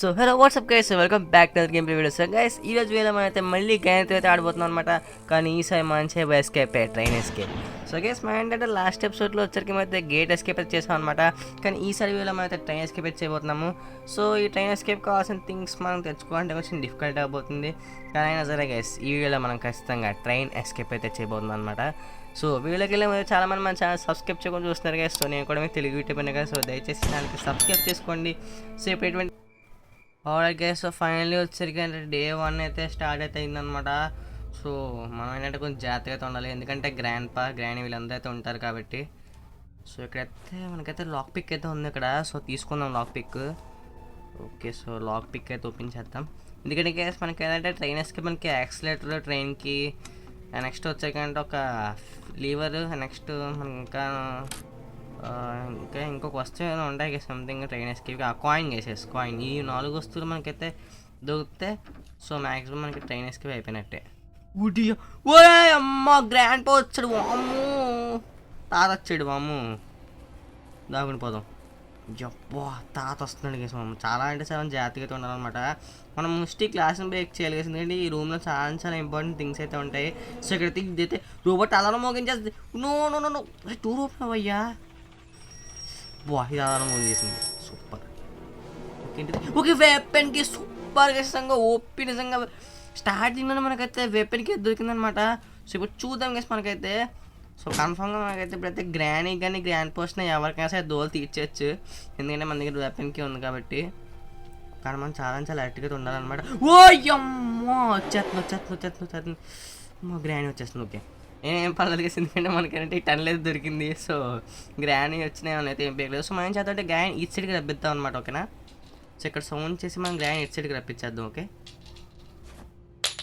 So hello WhatsApp guys, welcome back to game play video. So guys, ఈ రోజు వీడియోలో మనం అయితే మళ్ళీ గ్యాన్తో అయితే ఆడబోతున్నాం అనమాట. కానీ ఈసారి మంచిగా escape train escape. So guys, మనం ఏంటంటే లాస్ట్ ఎపిసోడ్లో వచ్చరికి అయితే గేట్ ఎస్కేప్ అయితే చేసాం అనమాట. కానీ ఈసారి వీడియోలో మనం అయితే ట్రైన్ ఎస్కేప్ అయితే చేయబోతున్నాము. సో ఈ ట్రైన్ ఎస్కేప్ కావాల్సిన థింగ్స్ మనం తెచ్చుకోవాలంటే కొంచెం డిఫికల్ట్ అయిపోతుంది. కానీ అయినా సరే గైస్, ఈ వీడియోలో మనం ఖచ్చితంగా ట్రైన్ ఎస్కేప్ అయితే చేయబోతున్నాం అనమాట. సో వీడియోకి వెళ్ళే ముందు చాలా మంది మన ఛానల్ సబ్స్క్రైబ్ చేయకుండా చూస్తున్నారు కదా. సో నేను కూడా మీకు తెలుగు యూట్యూబ్ అయినా కదా. సో దయచేసి ఛానల్కి సబ్స్క్రైబ్ చేసుకోండి. సో ఇప్పుడు ఎటువంటి ఓకే. సో ఫైనల్లీ వచ్చేసరికి అంటే డే 1 అయితే స్టార్ట్ అయితే అయిందనమాట. సో మనం ఏంటంటే కొంచెం జాగ్రత్తగా అయితే ఉండాలి, ఎందుకంటే గ్రాండీ వీళ్ళందరూ అయితే ఉంటారు కాబట్టి. సో ఇక్కడైతే మనకైతే లాక్ పిక్ అయితే ఉంది ఇక్కడ. సో తీసుకుందాం lock pick. Okay, so lock pick అయితే ఓపెన్ చేద్దాం. ఎందుకంటే కేసు మనకి ఏంటంటే ట్రైన్ ఎస్కి మనకి యాక్సిలేటర్ ట్రైన్కి, నెక్స్ట్ వచ్చాకంటే ఒక లీవర్, నెక్స్ట్ మనకి ఇంకా ఇంకొక వస్తువు ఏమైనా ఉంటాయి కదా సంథింగ్ ట్రైన్ ఎస్కేప్కి. ఆ కాయిన్ వేసేసి కాయిన్, ఈ 4 వస్తువులు మనకైతే దొరికితే సో మ్యాక్సిమం మనకి ట్రైన్ ఎస్కేప్ అయిపోయినట్టే. ఓరే అమ్మ, గ్రాండ్ పా వచ్చాడు అమ్ము, తాత వచ్చాడు అమ్ము, దాగుని పోదాం. జబ్బా, తాత వస్తున్నాడు కేసు అమ్మ. చాలా అంటే చాలా జాగ్రత్తగా ఉండాలన్నమాట. మనం మోస్ట్లీ క్లాస్ని బ్రేక్ చేయాలి కదా, ఎందుకంటే ఈ రూమ్లో చాలా చాలా ఇంపార్టెంట్ థింగ్స్ అయితే ఉంటాయి. సో ఇక్కడ ఇదైతే రోబోట్ అలా మోగించేస్తుంది. No no no no, two రూపాయలు అయ్యా. బా, ఇది ఆధారం ఓన్ చేసింది. సూపర్. ఓకే, వెపన్కి సూపర్గా ఇష్టంగా ఓపి నిజంగా స్టార్టింగ్లోనే మనకైతే వెపన్కి దొరికిందనమాట. సో ఇప్పుడు చూద్దాం గేస్ మనకైతే. సో కన్ఫామ్గా మనకైతే ఇప్పుడైతే గ్రాండ్ కానీ గ్రాండ్ పోస్ట్ని ఎవరికైనా సరే దోలు తీర్చచ్చు, ఎందుకంటే మన దగ్గర వెపన్కి ఉంది కాబట్టి. కానీ మనం చాలా చాలా అలర్ట్గా ఉండాలన్నమాట. ఓ అమ్మో, వచ్చేస్తుంది మా గ్రాండ్ వచ్చేస్తుంది. ఓకే, నేనేం పర్లేదు కేసు, ఎందుకంటే మనకేంటే ఈ టన్నులు అయితే దొరికింది. సో గ్రాండ్ వచ్చినాయి అయితే ఏం పేయలేదు. సో మనం చేద్దాం అంటే గ్రాండ్ ఇటు సైడ్కి రప్పిద్దాం అనమాట. ఓకేనా. సో ఇక్కడ సౌండ్ చేసి మనం గ్రాండ్ ఇటు సైడ్కి రప్పించేద్దాం.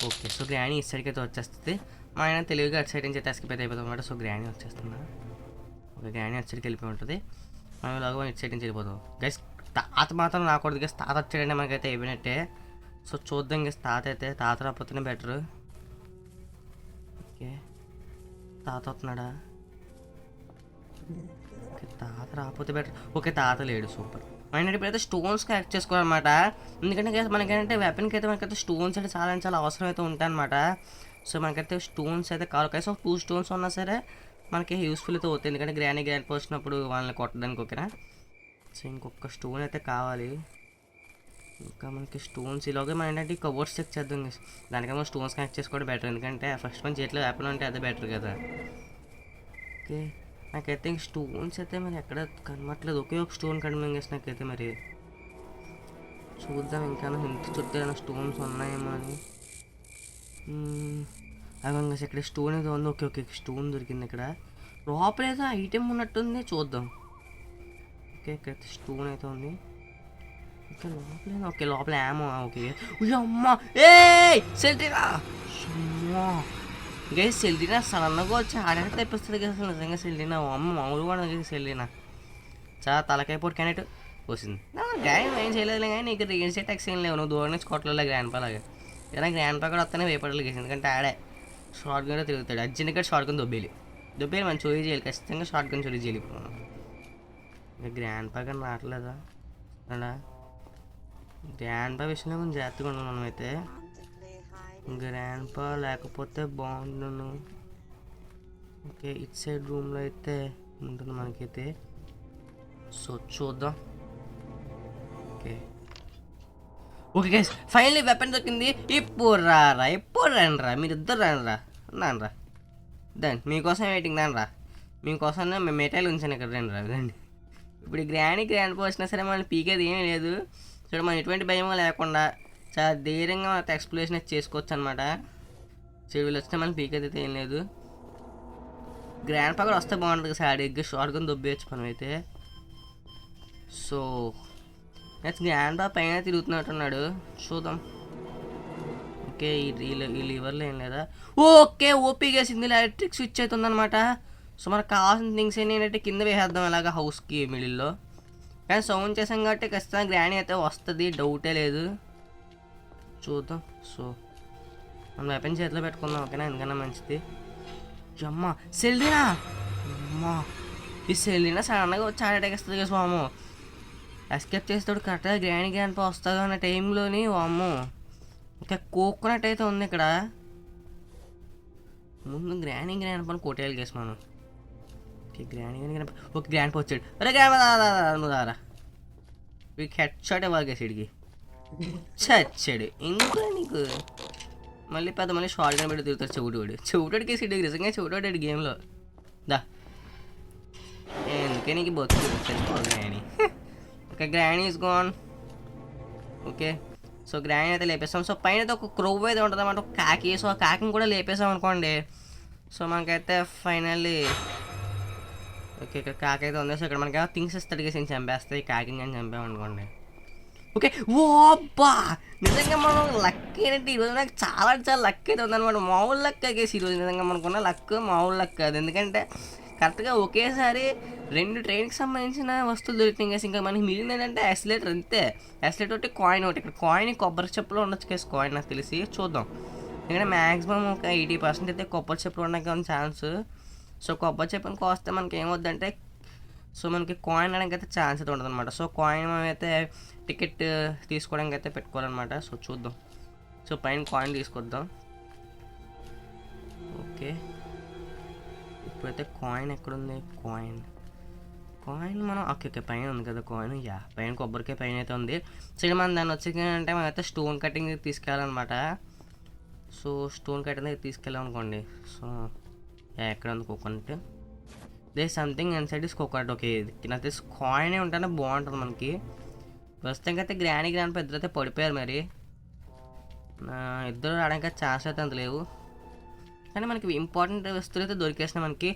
ఓకే, సో గ్రాండ్ ఇటు సైడ్కి అయితే వచ్చేస్తుంది. మా ఆయన తెలివిగా అటు సైడ్ నుంచి అయితే ఎస్కేప్ అయితే అయిపోతాం అనమాట. సో గ్రాండ్ వచ్చేస్తున్నా. ఓకే, గ్రాండ్ అటు సైడ్కి వెళ్ళిపోయి ఉంటుంది. మనం ఇలాగ ఇటు సైడ్ నుంచి వెళ్ళిపోతాం. గైస్, తాత మాత్రం రాకూడదు గైస్. తాత వచ్చాడంటే మనకైతే అయిపోయినట్టే. సో చూద్దాం గైస్, తాత రాకపోతేనే బెటరు. ఓకే, తాత వస్తున్నాడా? ఓకే, తాత రాకపోతే బెటర్. ఓకే, తాత లేడు. సూపర్. మనం ఇప్పుడైతే స్టోన్స్ కలెక్ట్ చేసుకోవాలన్నమాట. ఎందుకంటే మనకేంటంటే వెపన్కి అయితే మనకైతే స్టోన్స్ అయితే చాలా చాలా అవసరం అయితే ఉంటాయి అనమాట. సో మనకైతే స్టోన్స్ అయితే కావాలి. కనీసం 2 స్టోన్స్ ఉన్నా సరే మనకి యూస్ఫుల్ అయితే అవుతుంది, ఎందుకంటే గ్రాండ్ పోసినప్పుడు వాళ్ళని కొట్టడానికి. ఓకేనా. సో ఇంకొక స్టోన్ అయితే కావాలి. ఇంకా మనకి స్టోన్స్ ఇలాగే మనం ఏంటంటే కబోర్డ్స్ చెక్ చేద్దాం. దానికన్నా స్టోన్స్ కనెక్ట్ చేసుకోవడం బెటర్, ఎందుకంటే ఫస్ట్ మన చేతిలో యాపిల్ ఉంటే అదే బెటర్ కదా. ఓకే, నాకైతే ఇంక స్టోన్స్ అయితే మరి ఎక్కడ కనబట్లేదు. ఒకే ఒక స్టోన్ కనిపించేసి నాకైతే. మరి చూద్దాం ఇంకా ఇంటి చుట్టూ ఏమైనా స్టోన్స్ ఉన్నాయేమో అని. అవి ఇక్కడ స్టోన్ ఏదో ఉంది. ఓకే, స్టోన్ దొరికింది ఇక్కడ. లోపల ఏదో ఐటెం ఉన్నట్టుంది, చూద్దాం. ఓకే, ఇక్కడైతే స్టోన్ అయితే ఉంది. ఓకే, లోపల ఏమో. ఓకే అమ్మా, ఏ సెల్టీనా గైస్, సెల్టీనా సడన్గా వచ్చి ఆడైతే తెప్పిస్తుంది కదా అసలు. నిజంగా సెల్టీనా అమ్మ మామూలుగా కూడా సెల్టీనా చాలా తలకాయ పోటీ క్యాండిడేట్ వచ్చింది. గ్రాండ్ ఏం చేయలేదు కానీ నీకు రీసెట్ ట్యాక్స్ ఏం లేవు, నువ్వు దూరం నుంచి కొట్టలేదు గ్రాండ్ పా లాగా. ఏదైనా గ్రాండ్ పా కూడా వస్తేనే వేపడలేదు గేసి, ఎందుకంటే ఆడే షార్ట్ గన్ తిరుగుతాడు. అర్జెంట్గా షార్ట్ గన్ దొబ్బేయాలి మనం చోరీ చేయాలి, ఖచ్చితంగా షార్ట్ గన్ చోరీ చేయాలి. ఇప్పుడు మనం ఇంకా గ్రాండ్ పా కానీ రావట్లేదా అలా. గ్రాండ్ పా విషయంలో కొంచెం జాగ్రత్తగా ఉన్నాను మనమైతే. గ్రాండ్ పా లేకపోతే బాగుండును. ఓకే, ఇటు సైడ్ రూమ్లో అయితే ఉంటుంది మనకైతే. సో చూద్దాం. ఓకే గైస్, ఫైనల్లీ వెపన్ దొరికింది. ఇప్పుడు రండిరా, మీరు ఇద్దరు రండిరా. దాన్ని మీకోసం వెయిటింగ్. దానిరా మీకోసం మేము మెటైల్ ఉంచాను ఇక్కడ. రండి. ఇప్పుడు గ్రాండ్ పోసినా సరే మనల్ని పీకేది ఏమీ లేదు. చూడ మనం ఎటువంటి భయం లేకుండా చాలా ధైర్యంగా మనకు ఎక్స్ప్లోరేషన్ అయితే చేసుకోవచ్చు అనమాట. చెడువులు వస్తే మనం పీకేది అయితే ఏం లేదు. గ్రాండ్ పా కూడా వస్తే బాగుంటుంది కదా, అడిగి షార్ట్ గన్ దొబ్బేయచ్చు మనం అయితే. సో నెక్స్ట్ గ్రాండ్ పా పైన తిరుగుతున్నట్టున్నాడు, చూద్దాం. ఓకే, ఈ లివర్లో ఏం లేదా. ఓకే, ఓపీ వేసింది, ఎలక్ట్రిక్ స్విచ్ అవుతుందన్నమాట. సో మనకు కావాల్సిన థింగ్స్ ఏంటంటే కింద వేసేద్దాం ఇలాగ హౌస్కి మిడిల్లో. కానీ సౌండ్ చేసాం కాబట్టి ఖచ్చితంగా గ్రాండ్ అయితే వస్తుంది, డౌటే లేదు. చూద్దాం. సో మనం వెపన్ చేతిలో పెట్టుకుందాం. ఓకేనా, ఎందుకన్నా మంచిది. అమ్మ సెల్లీనా, అమ్మా ఈ సెల్లీనా సడన్గా వచ్చి ఆడేటేస్తుంది కదా స్వాము. ఎస్కేప్ చేసేటప్పుడు కరెక్ట్గా గ్రాండ్ పా వస్తుంది అన్న టైంలోని అమ్మో ఇంకా కోకోనట్ అయితే ఉంది ఇక్కడ. ముందు గ్రాండ్ పని కోటేయాలి కేసు మనం. ఓకే గ్రాండ్ పా వచ్చాడు. అరే నువ్వు దారా వీడికి హెడ్ షాట్ ఇవ్వాలి కేసు వీడికి. చచ్చాడు ఎందుకు నీకు మళ్ళీ షార్ట్ గన్ పెట్టి తిరుగుతాడు చెవుటోడు కేసు ఇటు నిజంగా చెవుటోడాడు గేమ్లో. దా ఎందుకే నీకు బొత్తు granny. Okay granny is gone. Okay so granny అయితే లేపేస్తాం. సో పైన అయితే ఒక క్రొవ్ అయితే ఉంటుంది అన్నమాట, ఒక కాకి. సో ఆ కాకిని కూడా లేపేసాం అనుకోండి. సో మనకైతే ఫైనల్లీ ఓకే ఇక్కడ కాకి అయితే ఉంది. సో ఇక్కడ మనకి థింగ్స్ ఇస్తాడు కేసు చంపేస్తాయి కాకిని కానీ చంపామనుకోండి. ఓకే ఓ అబ్బా నిజంగా మనం లక్ ఏంటంటే ఈరోజు నాకు చాలా లక్ అయితే ఉందన్నమాట. మామూలు లక్ కేసు ఈరోజు నిజంగా మనకున్న లక్ మామూలు లక్ అది. ఎందుకంటే కరెక్ట్గా ఒకేసారి 2 ట్రైన్కి సంబంధించిన వస్తువులు దొరికినాయి కేసు. ఇంకా మనకి మిగిలిన ఏంటంటే యాక్సిలేటర్ అంతే. యాక్సిలేటర్ ఒకటి కాయిన్ ఒకటి. ఇక్కడ కాయిన్ కొబ్బరి చెప్పులో ఉండొచ్చు కేసు. కాయిన్ నాకు తెలిసి చూద్దాం. ఎందుకంటే మ్యాక్సిమం ఒక 80% అయితే కొబ్బరి చెప్పులు ఉండడానికి ఉంది ఛాన్స్. సో కొబ్బరి చెప్పుని కోస్తే మనకి ఏమవుద్దంటే సో మనకి కాయిన్ అనడానికి అయితే ఛాన్స్ అయితే ఉంటుంది అనమాట. సో కాయిన్ మనం అయితే టికెట్ తీసుకోవడానికి అయితే పెట్టుకోవాలన్నమాట. సో చూద్దాం. సో పైన కాయిన్ తీసుకొద్దాం. ఓకే ఇప్పుడైతే కాయిన్ ఎక్కడుంది? కాయిన్ మనం ఓకే పైన ఉంది కదా కాయిన్. పైన కొబ్బరికాయ పైన అయితే ఉంది. సో ఇక్కడ మనం దాన్ని వచ్చి అంటే మనమైతే స్టోన్ కటింగ్ తీసుకెళ్ళాలన్నమాట. సో స్టోన్ కటింగ్ తీసుకెళ్ళాం అనుకోండి. సో ఎక్కడ ఉంది coconut? They something inside is coconut. Okay నాకు తెలిసి కాయిన్ ఉంటేనే బాగుంటుంది మనకి. ప్రస్తుతానికి అయితే గ్రాండ్ ఇద్దరు అయితే పడిపోయారు. మరి ఇద్దరు రావడానికి ఛాన్స్ అయితే అంత లేవు. కానీ మనకి ఇంపార్టెంట్ వస్తువులు అయితే దొరికేసినాయి మనకి.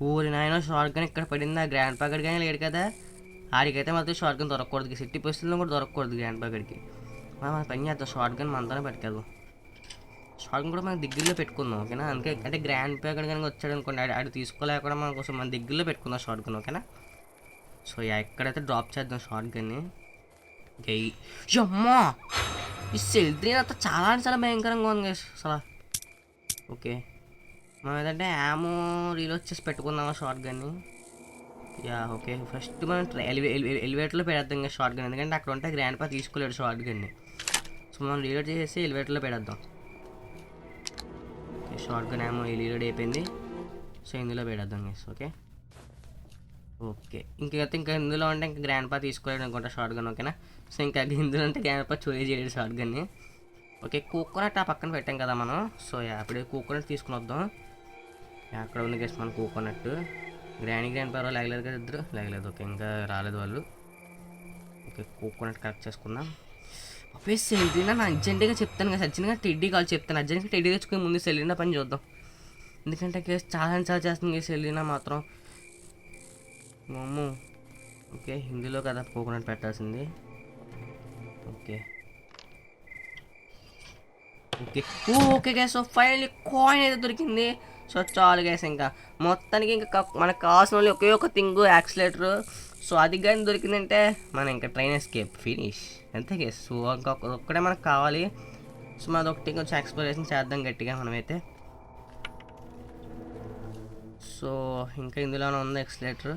ఊరి నాయన షార్ట్ గన్ ఇక్కడ పడింది. ఆ గ్రాండ్ పాకెట్ కానీ లేడు కదా, ఆడికైతే మాత్రం షార్ట్ గన్ దొరకకూడదు. సిటీ పరిస్థితుల్లో కూడా దొరకకూడదు గ్రాండ్ పాకెట్కి. మన పని చేద్దాం, షార్ట్ గన్ మనతోనే పెట్టుకెళ్దాం. షార్ట్ గన్ కూడా మన దగ్గరలో పెట్టుకుందాం ఓకేనా. అందుకే అంటే గ్రాండ్ ప్యాకెట్ కనుక వచ్చాడు అనుకోండి ఆడు తీసుకోలేకుండా మన కోసం మన దగ్గరలో పెట్టుకుందాం షార్ట్ గన్ ఓకేనా. సో ఎక్కడైతే డ్రాప్ చేద్దాం షార్ట్ గన్ని. అమ్మా ఈ సెల్3 అంతా చాలా భయంకరంగా ఉంది అసలు. ఓకే మనం ఏదంటే యామో రీలోడ్ చేసి పెట్టుకుందామా షార్ట్ గన్ని. ఓకే ఫస్ట్ మనం ఎలివేటర్లో పెడేద్దాం ఇంకా షార్ట్ గన్. ఎందుకంటే అక్కడ ఉంటే గ్రాండ్ పా తీసుకోలేడు షార్ట్ గన్ని. సో మనం రీలోడ్ చేసేసి ఎలివేటర్లో పెడేద్దాం. Okay short gun ammo reload అయిపోయింది. సో ఇందులో పెడేద్దాం గైస్. ఓకే ఇంకా ఇందులో అంటే ఇంకా గ్రాండ్ పా తీసుకోలేడు అనుకుంటా షార్ట్ గన్ ఓకేనా. సో ఇంకా ఇందులో అంటే గ్రాండ్ పా చోరీ చేయడు షార్ట్ గన్ని. ఓకే కోకోనట్ ఆ పక్కన పెట్టాం కదా మనం. సో అప్పుడే కోకోనట్ తీసుకుని వద్దాం. అక్కడ ఉంది గైస్ మన కోకోనట్. గ్రాండ్ పా లేగలేదు కదా ఇద్దరు లేగలేదు. ఓకే ఇంకా రాలేదు వాళ్ళు. ఓకే కోకోనట్ కరెక్ట్ చేసుకుందాం. అప్పుడే సెల్రీనా నా అర్జెంట్గా చెప్తాను కదా, అర్జెంట్గా టెడ్డీ కాల్ చెప్తాను. అర్జెంట్గా టెడ్డీ తెచ్చుకుని ముందు సెల్రీనా పని చూద్దాం. ఎందుకంటే కేసు చాలా చేస్తుంది కేసు సెల్రీనా మాత్రం. మమ్మూ ఓకే హిందీలో కదా కోకోనట్ పెట్టాల్సింది. Okay okay gas. So finally coin అయితే దొరికింది. సో చాలు గ్యాస్. ఇంకా మొత్తానికి ఇంకా మనకు కావాల్సిన వాళ్ళు ఒకే ఒక థింగ్ యాక్సిలేటర్. సో అది కానీ దొరికిందంటే మనం ఇంకా ట్రైన్ ఎస్కేప్ ఫినిష్ అంతే గ్యాస్. సో ఒక్కడే మనకు కావాలి. సో మాది ఒకటి కొంచెం ఎక్స్ప్లోరేషన్ చేద్దాం గట్టిగా మనమైతే. సో ఇంకా ఇందులోనే ఉంది ఎక్సిలేటర్.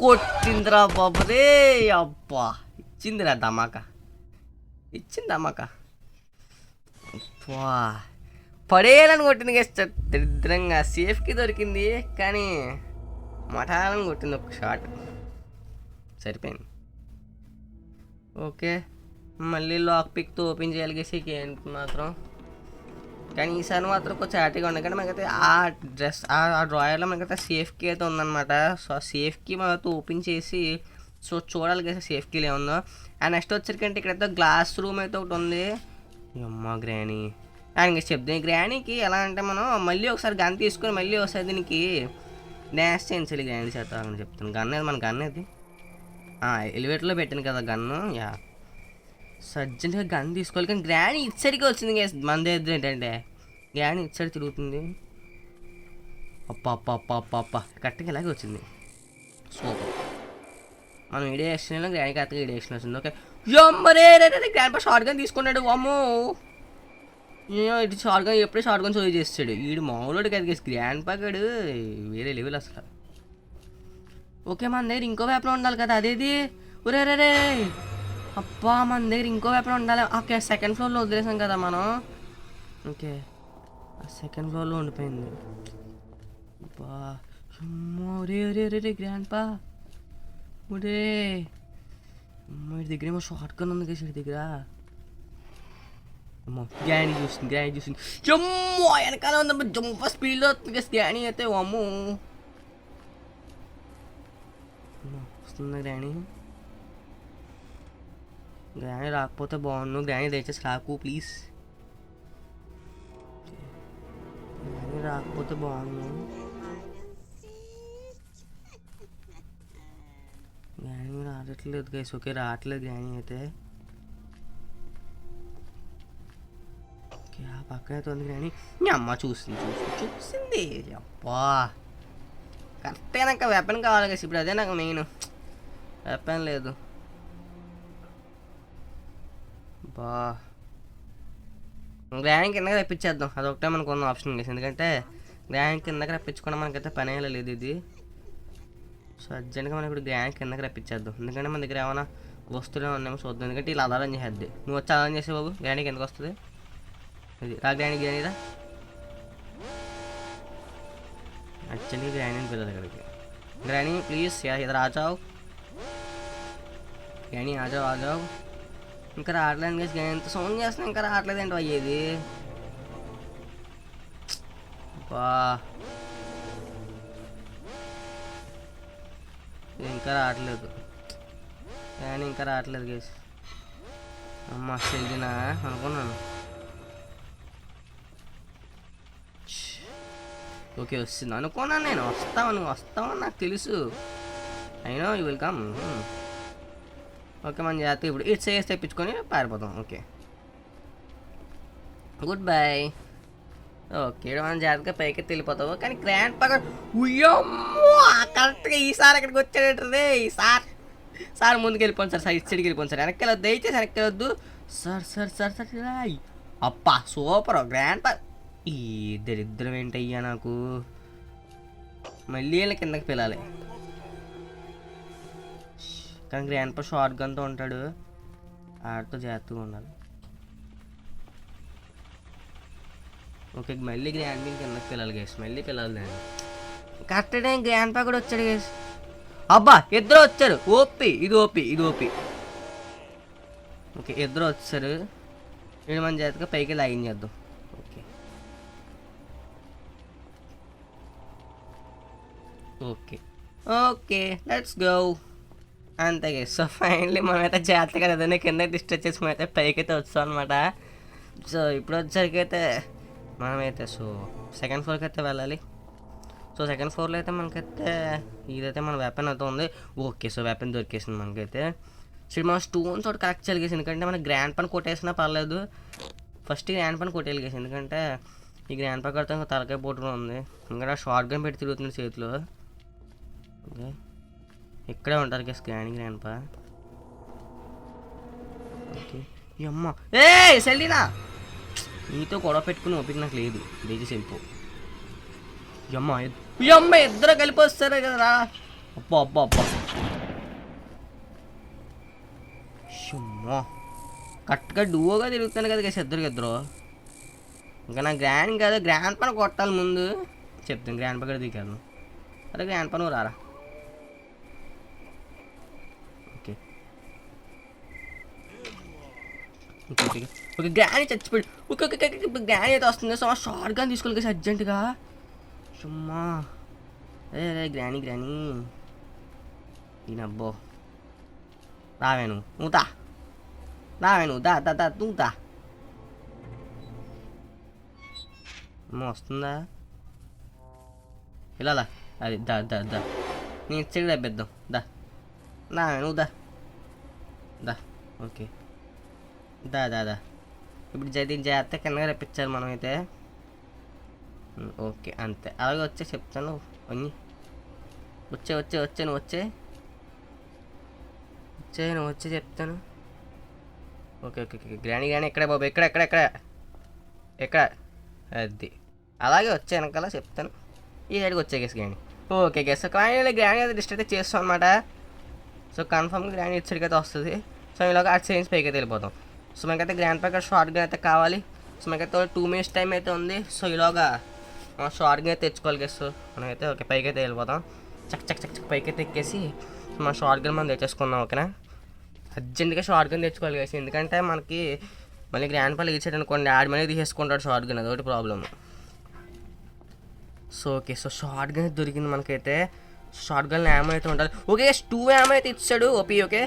కొట్టిందిరా బాబు రే. అబ్బా ఇచ్చిందిరా ధమాకా పడేయాలని కొట్టింది దరిద్రంగా. సేఫ్కి దొరికింది కానీ మఠాలని కొట్టింది ఒక షాట్. సరిపోయింది. ఓకే మళ్ళీ లాక్ పిక్తో ఓపెన్ చేయగలిగేసి ఏంటి మాత్రం. కానీ ఈసారి మాత్రం కొంచెం హ్యాపీగా ఉంది. కానీ మనకైతే ఆ డ్రాయర్లో మనకైతే సేఫ్కి అయితే ఉందన్నమాట. సో ఆ సేఫ్కి మనతో ఓపెన్ చేసి సో చూడాలి కదా సేఫ్టీలో ఏముందో. అండ్ నెక్స్ట్ వచ్చేసరికంటే ఇక్కడైతే గ్లాస్ రూమ్ అయితే ఒకటి ఉంది. అమ్మ గ్రానీ అండ్ చెప్తాను. గ్రానీకి ఎలా అంటే మనం మళ్ళీ ఒకసారి గన్ తీసుకొని మళ్ళీ ఒకసారి దీనికి డ్యాన్స్ చేయించాలి గ్రానీ చేత అని చెప్తాను. గన్ అది మన గన్ అది ఎలివేటర్లో పెట్టాను కదా గన్ను. అర్జెంట్గా గన్ తీసుకోవాలి. కానీ గ్రానీ ఇచ్చరికి వచ్చింది మన దగ్గర ఏంటంటే గ్రానీ ఇచ్చడి తిరుగుతుంది. అప్ప కరెక్ట్గా ఇలాగే వచ్చింది. సూపర్. మనం ఈడే యాక్షన్లో గ్రాండ్ కరెక్ట్గా ఈడే యాక్షన్ వచ్చింది. ఓకే మరే గ్రాండ్ పా షార్ట్ గన్ తీసుకున్నాడు. అమ్మో ఇటు షార్ట్ గన్ ఎప్పుడే షార్ట్ గన్ చోరీ చేస్తాడు వీడు. మామూలుడు కదా గ్రాండ్ పా గడు వేరే లెవెల్ అసలు. ఓకే, మన దగ్గర ఇంకో వెపన్ ఉండాలి కదా, అదేది? ఒరే రే రే, అబ్బా మన దగ్గర ఇంకో వెపన్ ఉండాలి. ఓకే, సెకండ్ ఫ్లోర్లో వదిలేసాం కదా మనం. ఓకే, సెకండ్ ఫ్లోర్లో ఉండిపోయింది. అబ్బా అమ్మో, రే రే రే రే గ్రాండ్ పా, ఒరే అమ్మ వీడి దగ్గర ఏమో షార్ట్ గన్ ఉంది కదా వీడి దగ్గర. అమ్మో గ్రాండ్ చూసింది జమ్మో వెనకాల ఉందమ్మా, జంప స్పీడ్లో వస్తుంది కదా గ్రాండ్ అయితే. అమ్మో వస్తుందా గ్రాండ్ రాకపోతే బాగుండు. గ్రాండ్ దయచేసి రాకు ప్లీజ్, గ్రాండ్ రాకపోతే బాగుండు. గ్రాండ్ రావట్లేదు గైస్. ఓకే రావట్లేదు గ్రాండ్ అయితే. ఓకే ఆ పక్కన అయితే ఉంది గ్రాండ్. మీ అమ్మ చూసింది అబ్బా కరెక్ట్గా నాకు వెపన్ కావాలి కదా ఇప్పుడు, అదే నాకు మెయిన్. వెపన్ లేదు బా. గ్రాండ్ కిందకి రప్పించేద్దాం, అదొకటే మనకు ఉన్న ఆప్షన్ కేసు. ఎందుకంటే గ్రాండ్ కిందకి రప్పించుకోవడం మనకైతే పని లేదు ఇది. సో అర్జెంట్గా మనం ఇప్పుడు గ్రాండ్ కిందకి రప్పించేద్దాం. ఎందుకంటే మన దగ్గర ఏమైనా వస్తువులు ఉన్నామో చూద్దాం. ఎందుకంటే ఇలా ఆధారం చేసేద్ది. నువ్వు వచ్చి ఆధారం చేసే బాబు, గ్రాండ్ కిందకి వస్తుంది. ఇది రా గ్రాండ్ రా, అర్జెంట్గా గ్రాండ్ పిల్లలు ఇక్కడికి. గ్రాండ్ ప్లీజ్ ఇద్దరు ఆచావు, గ్రాండ్ ఆజావు. ఇంకా రావట్లేదు గేస్, ఎంత సౌండ్ చేస్తున్నా ఇంకా రావట్లేదు ఏంటో అయ్యేది. బా ఇంకా రావట్లేదు కానీ ఇంకా రావట్లేదు గేస్. అమ్మ సెల్దినా అనుకున్నాను. ఓకే వస్తుంది అనుకున్నాను నేను. వస్తావని నాకు తెలుసు. అయినా యూ వెల్కమ్. ఓకే మన జాగ్రత్త ఇప్పుడు ఇట్స్ చేసి తెప్పించుకొని పారిపోతాం. Okay goodbye. ఓకే మనం జాగ్రత్తగా పైకి వెళ్ళిపోతావు. కానీ గ్రాండ్ పగ కరెక్ట్గా ఈసారి అక్కడికి వచ్చాడంటే సార్ ముందుకు వెళ్ళిపోండి సార్, ఇటు సైడ్కి వెళ్ళిపోండి సార్, వెనక్కి వెళ్ళొద్దు దయచేసి వెనక్కి వెళ్ళొద్దు సార్. అప్పా సూపర్ గ్రాండ్ పగ. ఈ దరిద్రం ఏంటయ్యా నాకు, మళ్ళీ వీళ్ళ కిందకి పిలాలి. కానీ గ్రాండ్ పా షార్ట్ గన్తో ఉంటాడు, ఆడితో జాగ్రత్తగా ఉండాలి. ఓకే మళ్ళీ గ్రాండ్ పా కిందకి పిల్లలు గేస్, మళ్ళీ పిల్లలు దాన్ని కరెక్ట్ టైం గ్రాండ్ పా కూడా వచ్చాడు గేస్. అబ్బా ఇద్దరు వచ్చారు, ఇది ఓపి. ఓకే ఇద్దరు వచ్చారు. వీడు మన జాగ్రత్తగా పైకి లాగిన్ చేద్దాం. Okay let's go. అంతే గైస్. సో ఫైనల్లీ మనమైతే జాగ్రత్తగా ఏదైనా కింద డిస్టర్బ్ చేసి మనమైతే పైకి అయితే వచ్చాం అనమాట. సో ఇప్పుడు వచ్చేసరికి అయితే మనమైతే సెకండ్ ఫ్లోర్కి అయితే వెళ్ళాలి. సో సెకండ్ ఫ్లోర్లో అయితే మనకైతే ఇదైతే మన వెపన్ అయితే ఉంది. ఓకే సో వెపన్ దొరికేసింది మనకైతే. సో మన స్టోన్స్ ఒకటి కరెక్ట్ చేయగేసి, ఎందుకంటే మన గ్రాండ్ పని కొట్టేసినా పర్లేదు, ఫస్ట్ గ్రాండ్ పని కొట్టేయగేసి. ఎందుకంటే ఈ గ్రాండ్ పా కడితే ఇంకా తలకాయ పోటుగా ఉంది. ఇంకా షార్ట్ గన్ పెట్టి తిరుగుతుంది చేతిలో. ఓకే ఇక్కడే ఉంటారు గేస్ గ్రాండ్ పా. ఓకే అమ్మ సెల్లినా, నీతో గొడవ పెట్టుకుని ఓపిక నాకు లేదు, దయచేసి వెళ్ళిపో. అమ్మ ఇద్దరు కలిపి వస్తారు కదరా. అబ్బా షమ్మో కరెక్ట్గా డూవోగా తిరుగుతాను కదా గేస్ ఇద్దరు. ఇంకా నా గ్రాండ్ కాదు, గ్రాండ్ పని కొట్టాలి ముందు చెప్తాను. గ్రాండ్ పా కూడా దిగాను. అరే గ్రాండ్ పని రారా. ఓకే గ్రాండ్ చచ్చిపోయాడు. ఓకే గ్రాండ్ అయితే వస్తుంది. సో షార్ట్ గన్ తీసుకోవాలి కదా అర్జెంటుగా. సుమ్మా రే గ్రానీ ఈయనబ్బో రావేను నువ్వు దా అమ్మ వస్తుందా ఇలా అది దా నేను ఇచ్చేది దెబ్బేద్దాం. నువ్వు దా ఓకే దా ఇప్పుడు జాగ్రత్త కిందగా రప్పించాలి మనమైతే. ఓకే అంతే అలాగే వచ్చే చెప్తాను. వచ్చే నువ్వు వచ్చే చెప్తాను. ఓకే గ్రానీ ఎక్కడ బాబు ఎక్కడ అది అలాగే వచ్చే వెనకాల చెప్తాను. ఈ సైడ్కి వచ్చే case granny okay guys, so కానీ గ్రాండ్ అయితే డిస్ట్రిక్ట్ అయితే చేస్తాం అనమాట. సో కన్ఫర్మ్గా గ్రాండ్ ఇచ్చడికి అయితే వస్తుంది. సో ఇలాగ అటు చేంజ్ పైకి అయితే వెళ్ళిపోతాం. సో మనకైతే గ్రాండ్ ప్యాకెట్ షార్ట్ గన్ అయితే కావాలి. సో మనకైతే 2 minutes టైం అయితే ఉంది. సో ఇలాగా మనం షార్ట్ గన్ అయితే తెచ్చుకోవాలి గైస్. మనమైతే ఓకే పైకి అయితే వెళ్ళిపోతాం. చక్ చక్ చక్ చక్ పైకి అయితే ఎక్కేసి మన షార్ట్ గన్ మనం తెచ్చేసుకుందాం. ఓకేనా, అర్జెంట్గా షార్ట్ గన్ తెచ్చుకోవాలి గైస్. ఎందుకంటే మనకి మళ్ళీ గ్రాండ్ ప్యాకెట్ ఇచ్చాడు అనుకోండి, ఆడి మళ్ళీ తీసేసుకుంటాడు షార్ట్ గన్, అదొకటి problem. So okay, so short gun దొరికింది మనకైతే. షార్ట్ గన్ యామో అయితే ఉండాలి. ఓకే 2 యామో అయితే ఇచ్చాడు ఓపీ. ఓకే,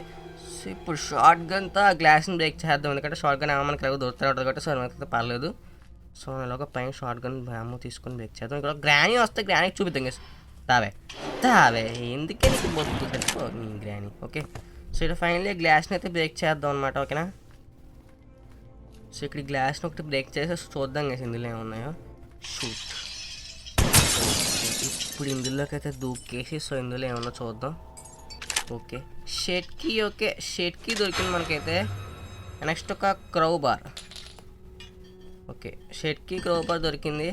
సో ఇప్పుడు షార్ట్ గన్తో ఆ గ్లాస్ని బ్రేక్ చేద్దాం. ఎందుకంటే షార్ట్ గన్ యామో మనకి ఎలాగో దొరుకుతాయి ఉంటుంది కాబట్టి, సో మనకైతే పర్లేదు. సో ఇలాగ పైన షార్ట్ గన్ యామో తీసుకొని బ్రేక్ చేద్దాం. ఇక్కడ గ్రానీ వస్తే గ్రానీకి చూపిద్దాం గేస్. తావే ఎందుకే నీకు బొత్తు పెట్టుకో నీ గ్రానీ. ఓకే, సో ఇక్కడ ఫైనల్లీ గ్లాస్ని అయితే బ్రేక్ చేద్దాం అనమాట. ఓకేనా, సో ఇక్కడ గ్లాస్ని ఒకటి బ్రేక్ చేసి చూద్దాం గేస్ ఇందులో ఏమున్నాయో. షూట్, ఇప్పుడు ఇందులోకి అయితే దూకేసి సో ఇందులో ఏమన్నా చూద్దాం. ఓకే షెట్కి, ఓకే షెట్కి దొరికింది మనకైతే. నెక్స్ట్ ఒక క్రౌ బార్. ఓకే షెట్కి క్రౌ బార్ దొరికింది.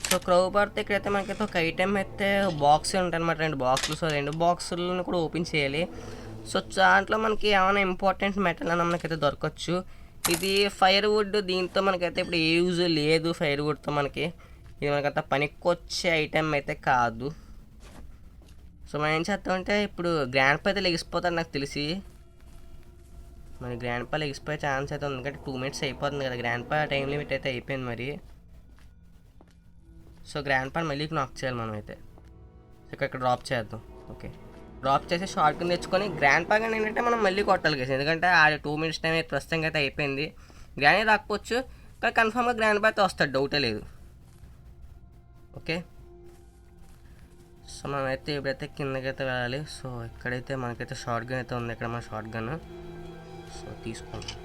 సో క్రౌ బార్తో ఇక్కడైతే మనకైతే ఒక ఐటెం అయితే బాక్స్ ఉంటాయి అనమాట, 2 బాక్సులు. సో 2 బాక్సులను కూడా ఓపెన్ చేయాలి. సో దాంట్లో మనకి ఏమైనా ఇంపార్టెంట్ మెటల్ అన్న మనకైతే దొరకచ్చు. ఇది ఫైర్ వుడ్, దీంతో మనకైతే ఇప్పుడు ఏ యూజ్ లేదు. ఫైర్ వుడ్తో మనకి ఇది మనకంత పనికొచ్చే ఐటెం అయితే కాదు. సో మనం ఏం చేస్తామంటే ఇప్పుడు గ్రాండ్ పా అయితే లెగిసిపోతాడు నాకు తెలిసి. మరి గ్రాండ్ పా లెగిసిపోయే ఛాన్స్ అయితే ఉంది, ఎందుకంటే 2 minutes అయిపోతుంది కదా. గ్రాండ్ పా టైం లిమిట్ అయితే అయిపోయింది మరి. సో గ్రాండ్ పా మళ్ళీ నాక్ చేయాలి మనం అయితే. ఇక్కడ డ్రాప్ చేద్దాం. ఓకే డ్రాప్ చేసి షార్ట్ కింద తెచ్చుకొని గ్రాండ్ పా కానీ ఏంటంటే మనం మళ్ళీ కొట్టాలి కదా, ఎందుకంటే ఆ 2 minutes టైం అయితే ప్రస్తుతంగా అయితే అయిపోయింది. గ్రాండ్ రాకపోవచ్చు కానీ కన్ఫామ్గా గ్రాండ్ పా అయితే వస్తాడు, డౌటే లేదు. ఓకే, సో మనమైతే ఇప్పుడైతే కిందకైతే వెళ్ళాలి. సో ఇక్కడైతే మనకైతే షార్ట్ గన్ అయితే ఉంది. ఇక్కడ మన షార్ట్ గన్ సో తీసుకుందాం.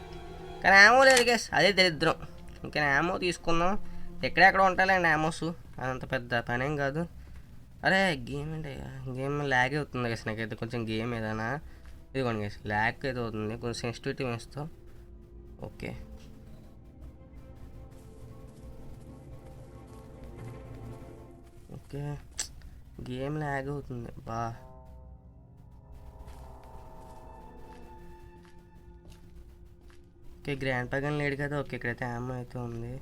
కానీ యామో లేదు గేస్, అదే దరిద్రం. ఇంకా యామో తీసుకుందాం. ఎక్కడెక్కడ ఉంటాయండి యామోస్, అదంత పెద్ద పనేం కాదు. అరే గేమ్ ఏంటి, గేమ్ ల్యాగ్ అవుతుంది గేస్ నాకైతే కొంచెం. గేమ్ ఏదైనా ఇదిగోండి గేస్, ల్యాగ్ అయితే అవుతుంది కొంచెం, సెన్సిటివిటీ వేస్తాం. ఓకే ఓకే గేమ్ ల్యాగ్ అవుతుంది బా. ఓకే గ్రాండ్ పా కానీ లేడు కదా. ఓకే ఇక్కడైతే యామో అయితే ఉంది.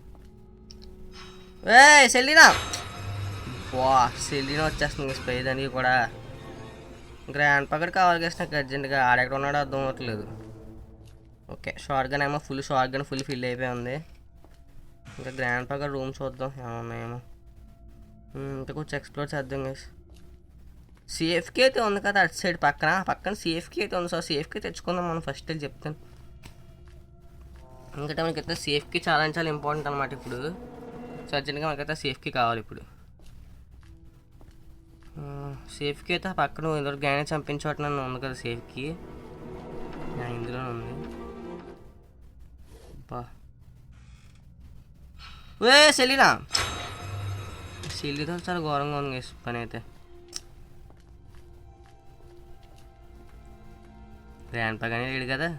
ఏ సెల్లినా, వా సెల్లినా వచ్చేస్తుంది స్ప్రే దానికి కూడా. గ్రాండ్ పా కూడా కావాలి కదా నాకు అర్జెంట్గా, ఆడెక్కడ ఉన్నాడో అర్థం అవ్వట్లేదు. ఓకే షార్ట్ గన్ ఏమో full, short gun full fill అయిపోయి ఉంది. ఇంకా గ్రాండ్ పా రూమ్ చూద్దాం ఏమన్నాయేమో. ఇంకా కొంచెం ఎక్స్ప్లోర్ చేద్దాం గైస్. సిఎఫ్కి అయితే ఉంది కదా అటు సైడ్ పక్కన సిఎఫ్కి అయితే ఉంది. సో సిఎఫ్కి తెచ్చుకుందాం మనం ఫస్ట్ చెప్తాను. ఎందుకంటే మనకైతే సేఫ్కి చాలా చాలా ఇంపార్టెంట్ అనమాట ఇప్పుడు. సో అర్జెంట్గా మనకైతే సేఫ్కి కావాలి ఇప్పుడు. సేఫ్కి అయితే పక్కన ఏదో గ్రాండ్ చంపించోట నన్ను ఉంది కదా సేఫ్కి, ఇందులో ఉంది బా. ఏ సెలీనా, సెల్లీతో చాలా ఘోరంగా ఉంది పని అయితే. గ్రాండ్ పా కానీ లేడు కదా,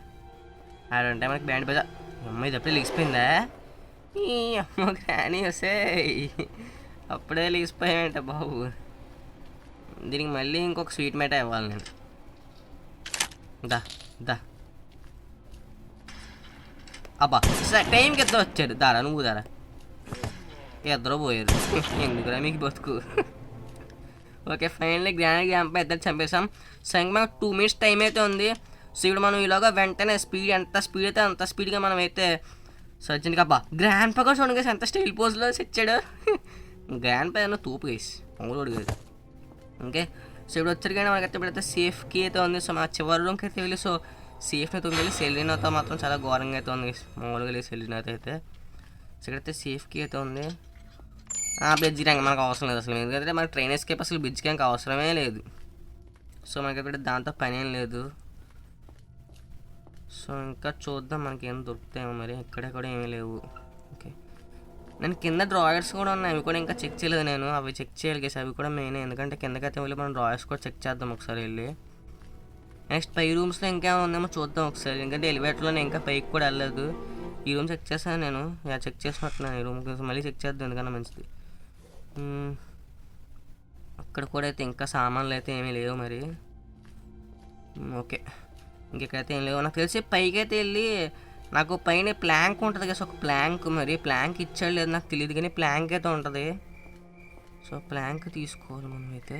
ఆడంటే మనకి బ్యాండ్ బజా. అమ్మాయి ఇది అప్పుడే లెగిసిపోయిందా? ఈ అమ్మ గ్రానీ వస్తే అప్పుడే లెగిసిపోయామంట బాబు. దీనికి మళ్ళీ ఇంకొక స్వీట్ మేట ఇవ్వాలి నేను. దా దా అబ్బా టైంకి ఎద్దరు వచ్చాడు. దారా నువ్వు దారా, ఇద్దరు పోయారు. ఎందుకురా మీకు బతుకు. ఓకే ఫైనల్లీ గ్రాండ్ గ్యాంప్ ఇద్దరు చంపేసాం. సో ఇంక మనకు 2 minutes టైం అయితే ఉంది. సో ఇప్పుడు మనం ఇలాగా వెంటనే స్పీడ్, ఎంత స్పీడ్ అయితే అంత స్పీడ్గా మనం అయితే సర్జన్కి. అబ్బా గ్రాండ్ పా కూడా చూడండి ఎంత స్టైల్ పోజ్లో ఇచ్చాడు. గ్రాండ్ పా ఏమన్నా తూపు వేసి మామూలు కాదు. ఓకే సో ఇప్పుడు వచ్చారు కానీ మనకైతే ఇప్పుడైతే సేఫ్కి అయితే ఉంది. సో మన చివరి రూమ్కి అయితే వెళ్ళి సో సేఫ్ని అయితే వెళ్ళి సెలీనాతో మాత్రం చాలా ఘోరంగా అయితే ఉంది మామూలుగా వెళ్ళి సెలీనాతో అయితే. సో ఇక్కడైతే సేఫ్కి అయితే ఉంది. బ్రిడ్జ్ ర్యాంక్ మనకు అవసరం లేదు అసలు, ఎందుకంటే మనకి ట్రైన్ ఎస్కేప్ అసలు బ్రిడ్జ్ ర్యాంక్ అవసరమే లేదు. సో మనకి ఇక్కడ దాంతో పని ఏం లేదు. సో ఇంకా చూద్దాం మనకి ఏం దొరుకుతాయేమో మరి. ఎక్కడెక్కడ ఏమీ లేవు. ఓకే నేను కింద డ్రాయర్స్ కూడా ఉన్నాయి, అవి కూడా ఇంకా చెక్ చేయలేదు నేను. అవి చెక్ చేయాలి కేసు, అవి కూడా మెయిన్. ఎందుకంటే కిందకైతే వెళ్ళి మనం డ్రాయర్స్ కూడా చెక్ చేద్దాం ఒకసారి వెళ్ళి. నెక్స్ట్ పై రూమ్స్లో ఇంకేమైనా ఉందేమో చూద్దాం ఒకసారి, ఎందుకంటే ఎలివేటర్లో నేను ఇంకా పైకి కూడా వెళ్ళలేదు. ఈ రూమ్ చెక్ చేశాను నేను, చెక్ చేసినట్టున్నాను. ఈ రూమ్ మళ్ళీ చెక్ చేద్దాం ఎందుకన్నా మంచిది. అక్కడ కూడా అయితే ఇంకా సామాన్లు అయితే ఏమీ లేవు మరి. ఓకే, ఇంకెక్కడైతే ఏం లేవు నాకు తెలిసి. పైకి అయితే వెళ్ళి నాకు పైన ప్లాంక్ ఉంటుంది కదా, ఒక ప్లాంక్, మరి ప్లాంక్ ఇచ్చాడు లేదు నాకు తెలియదు, కానీ ప్లాంక్ అయితే ఉంటుంది. సో ప్లాంక్ తీసుకోవాలి మనం అయితే.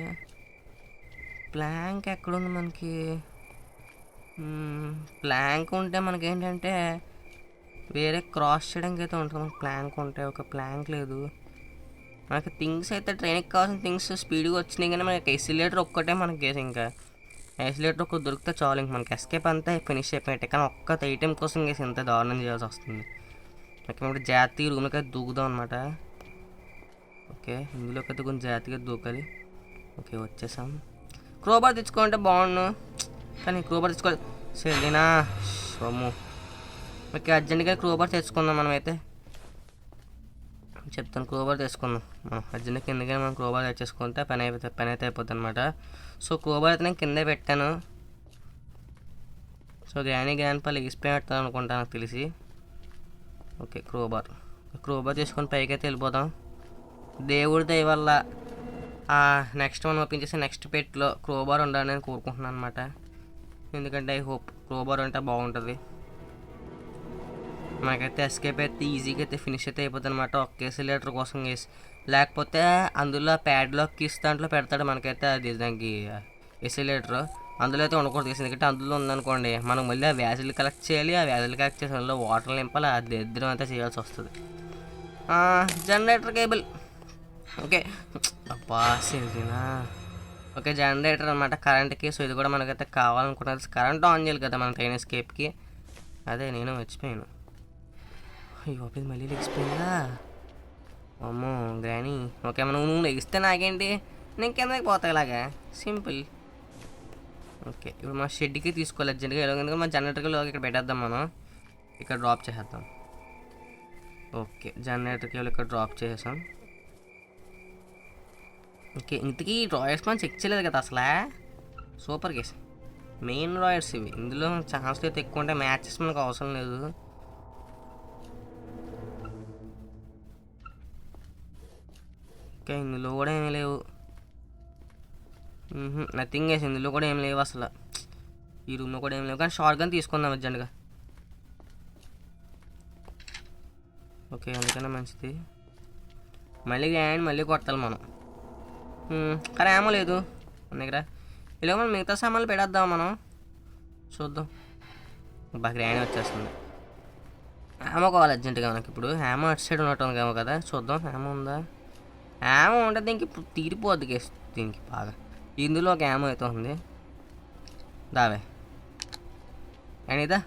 ప్లాంక్ ఎక్కడుంది మనకి? ప్లాంక్ ఉంటే మనకేంటంటే వేరే క్రాస్ చేయడానికి అయితే ఉంటుంది. మనకి ప్లాంక్ ఉంటే, ఒక ప్లాంక్ లేదు మనకి. థింగ్స్ అయితే ట్రైన్కి కావాల్సిన థింగ్స్ స్పీడ్గా వచ్చినాయి, కానీ మనకి ఎసిలేటర్ ఒక్కటే మనకి. ఇంకా ఎసిలేటర్ ఒక్క దొరికితే చాలు, ఇంక మనకి ఎస్కేప్ అంతా ఫినిష్ అయిపోయినట్టే. కానీ ఒక్క ఐటెం కోసం వేసి ఎంత దారుణం చేయాల్సి వస్తుంది. మనకి ఇప్పుడు జాతీయ రూమ్కి అయితే దూకుదాం అనమాట. ఓకే, ఇందులోకి అయితే కొంచెం జాతీయగా దూకాలి. ఓకే, వచ్చేసాం. క్రోబార్ తెచ్చుకోవాలంటే బాగుండు, కానీ క్రోబార్ తెచ్చుకోవాలి. సరేనా సొమ్ము. ఓకే, అర్జెంట్గా క్రోబార్ తెచ్చుకుందాం మనమైతే. చెప్తాను, క్రోబార్ తెచ్చుకుందాం మనం అర్జెంట్గా. ఎందుకని మనం క్రోబార్ తెచ్చేసుకుంటే పని అయితే అయిపోతుంది అనమాట. సో క్రోబార్ అయితే నేను కిందే పెట్టాను. సో గ్రాండ్ పా లెగిసిపోయినట్టు అనుకుంటా నాకు తెలిసి. ఓకే, క్రోబార్ తీసుకొని పైకి అయితే వెళ్ళిపోదాం. దేవుడి దయ వల్ల నెక్స్ట్ మనం ఓపెన్ చేసే నెక్స్ట్ పెట్లో క్రోబార్ ఉండాలని నేను కోరుకుంటున్నాను అనమాట. ఎందుకంటే ఐ హోప్ క్రోబార్ ఉంటే బాగుంటుంది. మనకైతే ఎస్కేప్ అయితే ఈజీగా అయితే ఫినిష్ అయితే అయిపోతుంది అనమాట, ఒక్క ఎసిలేటర్ కోసం వేసి. లేకపోతే అందులో ప్యాడ్లాక్ కీస్ దాంట్లో పెడతాడు మనకైతే, అది దానికి ఎసిలేటర్ అందులో అయితే ఉండకూడదు. ఎందుకంటే అందులో ఉందనుకోండి మనం మళ్ళీ ఆ వ్యాసులు కలెక్ట్ చేయాలి, ఆ వ్యాసులు కలెక్ట్ చేసి అందులో వాటర్ నింపాలి, ఆ దరిద్రం అంతా చేయాల్సి వస్తుంది. Generator cable. ఓకే, అబ్బా సేనా. ఓకే, జనరేటర్ అనమాట కరెంట్కి. సో ఇది కూడా మనకైతే కావాలనుకుంటున్నది. కరెంట్ ఆన్ చేయాలి కదా మన ట్రైన్ ఎస్కేప్కి. అదే నేను మర్చిపోయాను. అయ్యో, ఇది మళ్ళీ లెగిసిపోయిందా? అమ్మో గ్రానీ. ఓకే, నువ్వు లెగిస్తే నాకేంటి, నేను కిందకి పోతా ఇలాగా, సింపుల్. ఓకే, ఇప్పుడు మన షెడ్కి తీసుకోవాలి అర్జెంట్గా. ఎందుకంటే మన జనరేటర్కి ఇక్కడ పెట్టేద్దాం, మనం ఇక్కడ డ్రాప్ చేసేద్దాం. ఓకే, జనరేటర్కి ఇక్కడ డ్రాప్ చేసేసాం. ఓకే, ఇంతకీ రాయర్స్ మనం చెక్ చేయలేదు కదా అసలు. సూపర్ కేస్, మెయిన్ రాయర్స్ ఇవి. ఇందులో ఛాన్స్ అయితే ఎక్కువ ఉంటాయి, మ్యాచెస్ మనకు అవసరం లేదు. ఓకే, ఇందులో కూడా ఏమీ లేవు. నథింగ్ వేసి ఇందులో కూడా ఏం లేవు అసలు. ఈ రూమ్లో కూడా ఏం లేవు, కానీ షార్ట్ గన్ తీసుకుందాం అర్జెంట్గా. ఓకే, అందుకనే మంచిది. మళ్ళీ కొట్టాలి మనం. కానీ ఏమో లేదు మన దగ్గర. ఇలా మనం మిగతా సామాన్లు పెట్టేద్దాం మనం, చూద్దాం. బాగా గ్రాండ్ వచ్చేస్తుంది. హ్యామో కావాలి అర్జెంటుగా మనకి. ఇప్పుడు హ్యామో అటు సైడ్ ఉన్నట్టుంది ఏమో కదా, చూద్దాం. హ్యామో ఉందా? హ్యామో ఉంటే దీనికి ఇప్పుడు తీరిపోద్ది కేసు దీనికి బాగా. ఇందులో ఒక హ్యామో అయితే ఉంది, దావే అనిదా.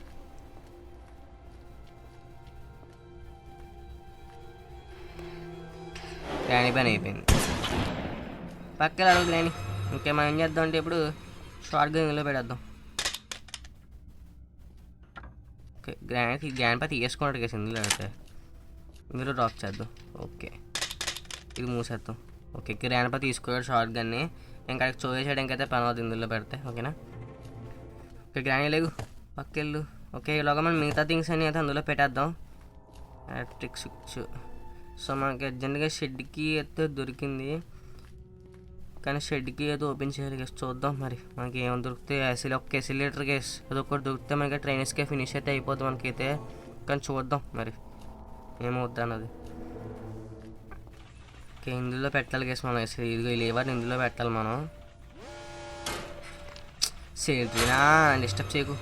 గ్రాని పని అయిపోయింది, పక్కన అడుగు గ్రాని. ఓకే, మనం ఏం చేద్దాం అంటే ఇప్పుడు షార్ట్ గన్ ఇందులో పెడేద్దాం. ఓకే, గ్రాండ్ పా తీసుకున్నట్టు కేసు ఇందులో అయితే ఇందులో డ్రాప్ చేద్దాం. ఓకే, ఇది మూసేద్దాం. ఓకే, గ్రాండ్ పా తీసుకోవాలి షార్ట్ గన్ని. ఇంకా చోరీ చేయడానికి అయితే పని అవుతుంది ఇందులో పెడితే. ఓకేనా? ఓకే, గ్రానీ లేగు, పక్కెళ్ళు. ఓకే, ఇలాగ మనం మిగతా థింగ్స్ అన్నీ అయితే అందులో పెట్టేద్దాం. Electric switch. సో మనకి అర్జెంట్గా షెడ్కి అయితే దొరికింది, కానీ షెడ్కి అయితే ఓపెన్ చేయాలి కేసు. చూద్దాం మరి మనకి ఏమైనా దొరికితే. ఒక్క ఎసిలేటర్ కేసు అదొకటి దొరికితే మనకి ట్రైన్స్కే ఫినిష్ అయితే అయిపోద్ది మనకైతే. కానీ చూద్దాం మరి ఏమవుద్ది అన్నది. ఓకే, ఇందులో పెట్టాలి కేసు మనం. ఇదిగో ఈ లేవర్ ఇందులో పెట్టాలి మనం. సేల్నా డిస్టర్బ్ చేయకు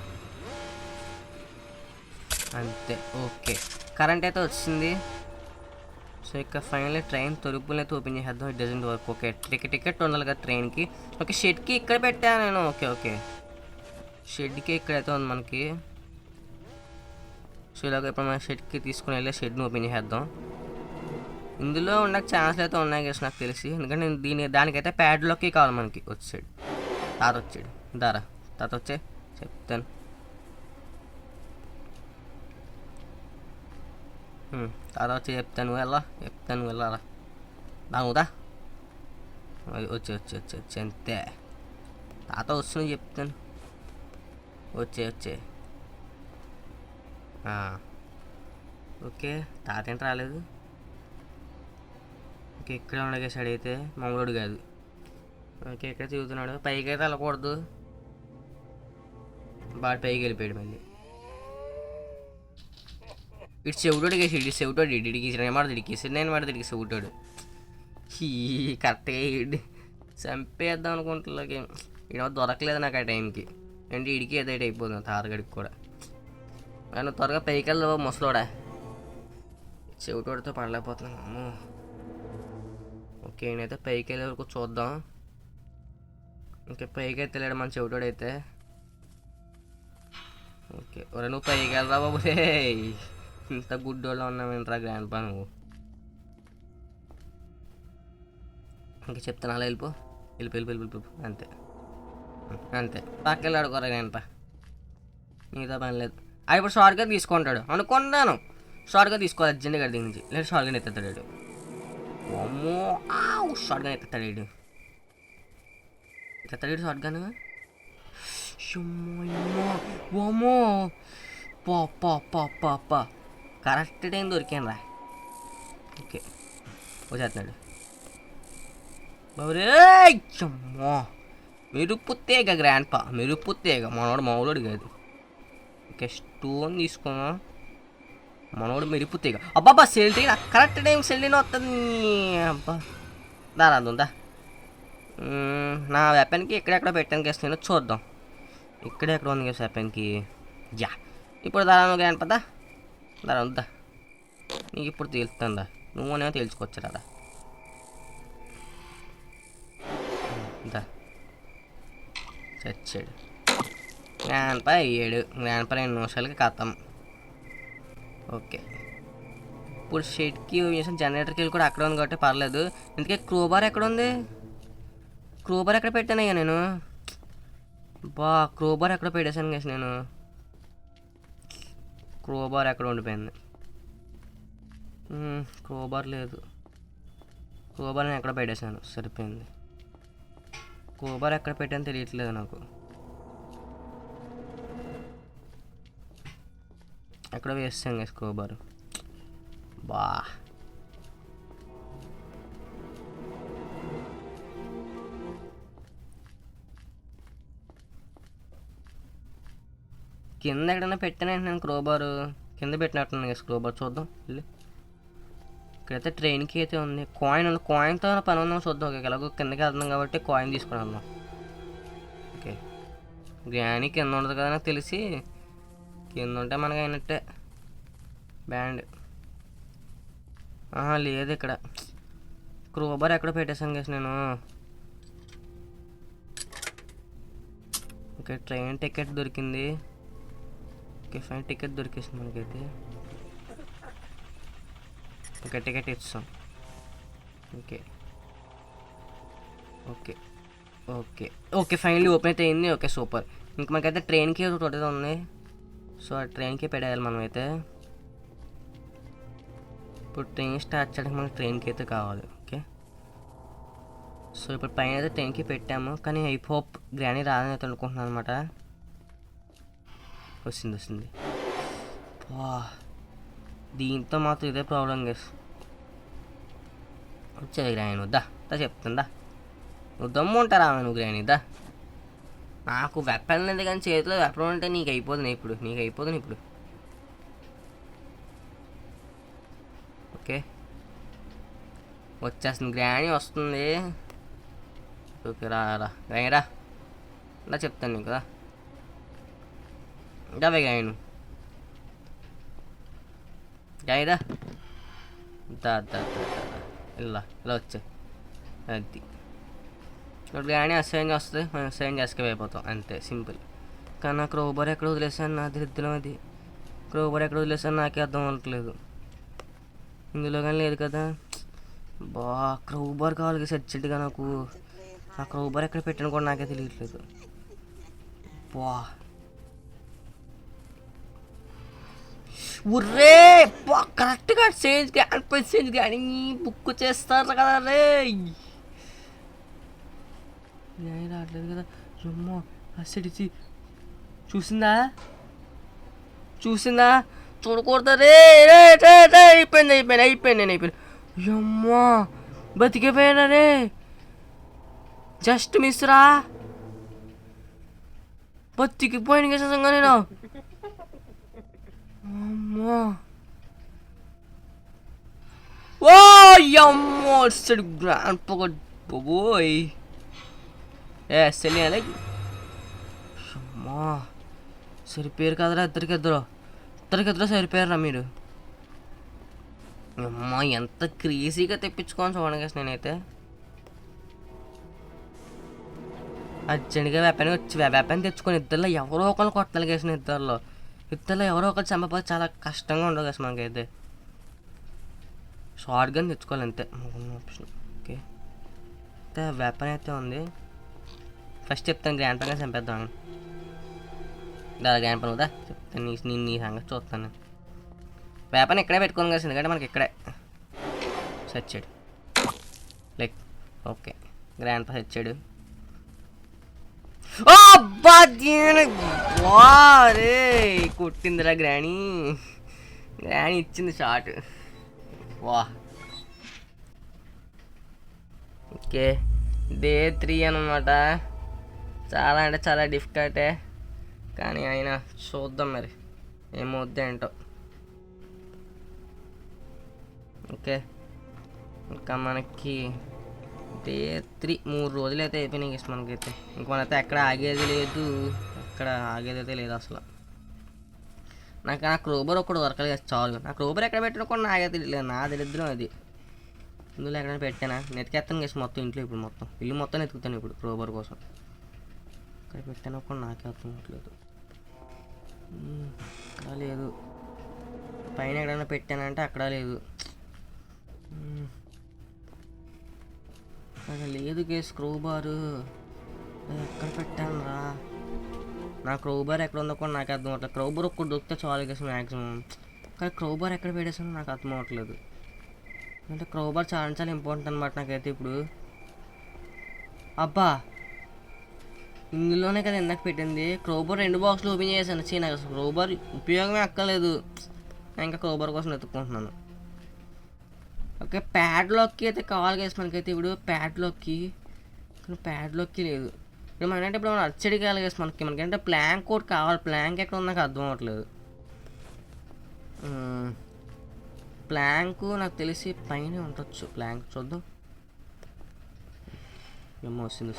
అంతే. ఓకే, కరెంట్ అయితే వచ్చింది. సో ఇక్కడ ఫైనల్లీ ట్రైన్ తలుపులు అయితే ఓపెన్ చేసేద్దాం. It doesn't work. Okay, ticket ఉండాలి కదా ట్రైన్కి. ఓకే, షెడ్కి ఇక్కడ పెట్టాను నేను. ఓకే, షెడ్కి ఇక్కడైతే ఉంది మనకి. సో ఇలాగ ఇప్పుడు మన షెడ్కి తీసుకుని వెళ్ళి షెడ్ని ఓపెన్ చేసేద్దాం. ఇందులో ఉండక ఛాన్స్లు అయితే ఉన్నాయి కదా నాకు తెలిసి. ఎందుకంటే దానికైతే ప్యాడ్లోకి కావాలి మనకి. వచ్చాడు తాత, వచ్చాడు దారా తాత, వచ్చే చెప్తాను. తాత వచ్చి చెప్తాను వెళ్ళాలా దాగుదా. వచ్చి అంతే. తాత వస్తుంది చెప్తాను. వచ్చే ఓకే, తాత ఏంటి రాలేదు. ఓకే, ఇక్కడ ఉండగేసాడు అయితే, మామూలుడు కాదు. ఓకే ఇక్కడ తిరుగుతున్నాడు. పైకి అయితే వెళ్ళకూడదు. బాగా పైకి వెళ్ళిపోయాడు మళ్ళీ. ఇటు చెవిటోడు వేసి ఇటు చెవిటోడు ఇడికి మాట ఇడికి నేను మాట ఇడికి చెవిటోడు ఈ కరెక్ట్గా ఇడి చంపేద్దాం అనుకుంటున్నాకి ఈడ దొరకలేదు నాకు ఆ టైంకి. అంటే ఇడికి ఏదైతే అయిపోతుంది తారగడికి కూడా. కానీ త్వరగా పైకి వెళ్దావు ముసలోడా. చెవిటోడితో పడలేకపోతున్నాను అమ్మో. ఓకే నేనైతే పైకి వెళ్ళే వరకు చూద్దాం. ఇంకా పైకి అయితే వెళ్ళాడు మన చెవిటోడైతే. ఓకే ఒరే నువ్వు పైకి వెళ్దా బాబు రే. ఇంత గుడ్డోళ్ళ ఉన్నావేంట్రా గ్రాండ్ పా నువ్వు. ఇంకా చెప్తాను అలా వెళ్ళిపో వెళ్ళిపో అంతే అంతే. పక్కకెళ్ళి ఆడుకోరా గ్రాండ్ పా. మిగతా పని లేదు. ఇప్పుడు షార్ట్గా తీసుకుంటాడు అనుకున్నాను. షార్ట్గా తీసుకోవాలి అర్జెంట్గా గడి నుంచి. లేదా షార్ట్గా ఎత్తాడు. అమ్మో షార్ట్గా ఎత్తాడు. ఎత్తాడు షార్ట్గాను. అమ్మో పా కరెక్ట్ టైం దొరికాను రా. ఓకే వచ్చేస్తున్నాడు బాబురే. అమ్మో మెరుపుతేగ గ్రాండ్ పా మెరుపుతేగ. మనోడు మామూలుడు కాదు. ఓకే స్టోన్ తీసుకున్నా. మనోడు మెరుపుతేగ. అబ్బాబ్బా సెల్టీనా కరెక్ట్ టైం సెల్టీనా వస్తుంది. అబ్బా దారా ఉందా. నా వెపన్కి ఎక్కడెక్కడ పెట్టానికి వేస్తున్నానో చూద్దాం. ఇక్కడెక్కడ ఉంది కదా వెపన్కి. యా ఇప్పుడు దారా గ్రాండ్ పదా దారా వద్దా. నీకు ఇప్పుడు తేలుతుందా. నువ్వు అనేమో తేల్చుకోవచ్చు కదా. దా చచ్చాడు. గ్రాండ్ పా అయ్యాడు. గ్రాండ్ పా 2 నిమిషాలకి కథం. ఓకే ఇప్పుడు షెడ్కి జనరేటర్కి వెళ్ళి కూడా అక్కడ ఉంది కాబట్టి పర్లేదు. ఇందుకే క్రోబార్ ఎక్కడ ఉంది. క్రోబార్ ఎక్కడ పెట్టానయ్యా నేను. బా క్రోబార్ ఎక్కడ పెట్టేశాను కదా నేను. క్రోబార్ ఎక్కడ ఉండిపోయింది. క్రోబార్ లేదు. క్రోబార్ నేను ఎక్కడ పెట్టేశాను సరిపోయింది. క్రోబార్ ఎక్కడ పెట్టాను తెలియట్లేదు నాకు. ఎక్కడ వేస్తాను కదా క్రోబార్. బా కింద ఎక్కడైనా పెట్టానంటే నేను క్రోబారు కింద పెట్టినట్టున్నాను కదా క్రోబార్. చూద్దాం వెళ్ళి. ఇక్కడైతే ట్రైన్కి అయితే ఉంది. కాయిన్తో పని ఉందాం చూద్దాం. ఓకే ఎలాగో కిందకి వెళ్తున్నాం కాబట్టి కాయిన్ తీసుకుని వెళ్దాం. ఓకే గ్రానీ కింద ఉండదు కదా నాకు తెలిసి. కింద ఉంటే మనకి అయినట్టే. బ్యాండ్ లేదు ఇక్కడ. క్రోబార్ ఎక్కడ పెట్టేశాను కదా నేను. ఓకే ట్రైన్ టికెట్ దొరికింది. ఓకే ఫైన్ టికెట్ దొరికేసింది మనకైతే. ఓకే టికెట్ ఇస్తాం. Okay okay okay okay finally open అయితే అయింది. Okay super. ఇంక మనకైతే ట్రైన్కి ఒకటి ఉంది. సో ఆ ట్రైన్కి పెట్టేయాలి మనమైతే. ఇప్పుడు ట్రైన్ స్టార్ట్ చేయడానికి మనకి ట్రైన్కి అయితే కావాలి. ఓకే సో ఇప్పుడు పైన అయితే ట్రైన్కి పెట్టాము. కానీ ఐ హోప్ గ్రానీ రాదని అయితే అనుకుంటున్నాను అనమాట. వస్తుంది. వా దీంతో మాత్రం ఇదే ప్రాబ్లం గేస్. వచ్చేది గ్రానీ వద్దా చెప్తుందా. నువ్వు దమ్ము ఉంటారా నువ్వు గ్రానీ దా. నాకు వెపన్ లేదు కానీ చేతిలో వెపన్ ఉంటే నీకు అయిపోతుంది ఇప్పుడు. ఓకే వచ్చేస్తుంది గ్రానీ వస్తుంది. ఓకే రా గ్రానీ రా ఇలా చెప్తాను నీకు కదా. దావే గ్రానీ దా ఇలా వచ్చే అది. ఇప్పుడు కానీ అసైన్ వస్తుంది మనం అసైన్ చేసుకుపోయిపోతాం అంతే సింపుల్. కానీ నాకు క్రోబార్ ఎక్కడ వదిలేసాను నా దరిద్రం అది. క్రోబార్ ఎక్కడ వదిలేసాను నాకే అర్థం అవ్వట్లేదు. ఇందులో కానీ లేదు కదా. బా క్రోబార్ కావాలి కదా సెర్చెట్గా నాకు. ఆ క్రోబార్ ఎక్కడ పెట్టాను కూడా నాకే తెలియట్లేదు. బా ఉర్రే కరెక్ట్గా చేంజ్ కానీ బుక్ చేస్తారు కదా రే. రావట్లేదు కదా. అమ్మో అసడిచి చూసిందా చూడకూడదు రే. అయిపోయింది. అమ్మా బతికిపోయినా రే. జస్ట్ మిస్ రా. బతికిపోయిన కేసంగా నేను. అమ్మో ఓ అమ్మో వస్తాడు గ్రాండ్ పోయ్ ఏ సెలియాలి. అమ్మా సరిపోయారు కదరా ఇద్దరికిద్దరు సరిపోయారా మీరు. అమ్మా ఎంత క్రేజీగా తెప్పించుకోని చూడండి నేనైతే. అర్జెంట్గా వెపన్ తెచ్చుకొని ఇద్దరిలో ఎవరో ఒకరు కొట్టాలి కేసిన ఇద్దరిలో ఎవరో ఒకరు చంపకపోతే చాలా కష్టంగా ఉండదు కదా మనకైతే. షార్ట్ గన్ తెచ్చుకోవాలి అంతే ఆప్షన్. ఓకే అయితే వెపన్ అయితే ఉంది. ఫస్ట్ చెప్తాను గ్రాండ్ పైన చంపేద్దాం. గ్రాండ్ పని కదా చెప్తాను. నీ సంగతి చూస్తాను. వెపన్ ఇక్కడే పెట్టుకోను కదా ఎందుకంటే మనకి ఇక్కడే సచ్చాడు లైక్. ఓకే గ్రాండ్ పై సచ్చాడు. రే కొట్టిందిరా గ్రాణి ఇచ్చింది షాట్. వా ఓకే డే 3 అనమాట. చాలా అంటే చాలా డిఫికల్టే కానీ అయినా చూద్దాం మరి ఏమవుద్ది ఏంటో. ఓకే ఇంకా మనకి డే 3 3 రోజులు అయితే అయిపోయినాయి మనకైతే. ఇంక మనైతే ఎక్కడ ఆగేది లేదు అసలు. నాకు నా క్రోబర్ ఒకటి దొరకలేదు చాలు. నా క్రోబర్ ఎక్కడ పెట్టినా కూడా నాకే తెలియలేదు. నా దరిద్రం అది. ఇందులో ఎక్కడైనా పెట్టానా నెతికెత్తాను కేసు మొత్తం ఇంట్లో. ఇప్పుడు మొత్తం ఇల్లు మొత్తం ఎత్తుకుతాను ఇప్పుడు క్రోబర్ కోసం. ఇక్కడ పెట్టాను కూడా నాకే అర్థం అవ్వట్లేదు. అక్కడ లేదు. పైన ఎక్కడైనా పెట్టానంటే అక్కడ లేదు. అక్కడ లేదు కేసు క్రోబారు. ఎక్కడ పెట్టాను రా. నా క్రోబార్ ఎక్కడ ఉందో కూడా నాకు అర్థం అవ్వట్లేదు. క్రోబార్ ఒక్కటి దొరికితే చాలు కేసు మ్యాక్సిమం. కానీ క్రోబార్ ఎక్కడ పెట్టేసానో నాకు అర్థం అవ్వట్లేదు. అంటే క్రోబార్ చాలా చాలా ఇంపార్టెంట్ అనమాట నాకైతే ఇప్పుడు. అబ్బా ఇందులోనే కదా ఇందాక పెట్టింది. క్రోబార్ 2 బాక్సులు ఓపెన్ చేశాను. నాకు అసలు క్రోబార్ ఉపయోగమే అక్కర్లేదు. ఇంకా క్రోబార్ కోసం వెతుక్కుంటున్నాను. ఓకే ప్యాడ్లాక్కి అయితే కావాలి కేసు మనకైతే ఇప్పుడు. ప్యాడ్లాక్కి లేదు. ఇప్పుడు మనకంటే ఇప్పుడు మనం అర్చడికి వెళ్ళాలి కేసు మనకంటే ప్లాంక్ కూడా కావాలి. ప్లాంక్ ఎక్కడ ఉందో నాకు అర్థం అవ్వట్లేదు. ప్లాంక్ నాకు తెలిసి పైన ఉండొచ్చు. ప్లాంక్ చూద్దాం. ఏమో వస్తుంది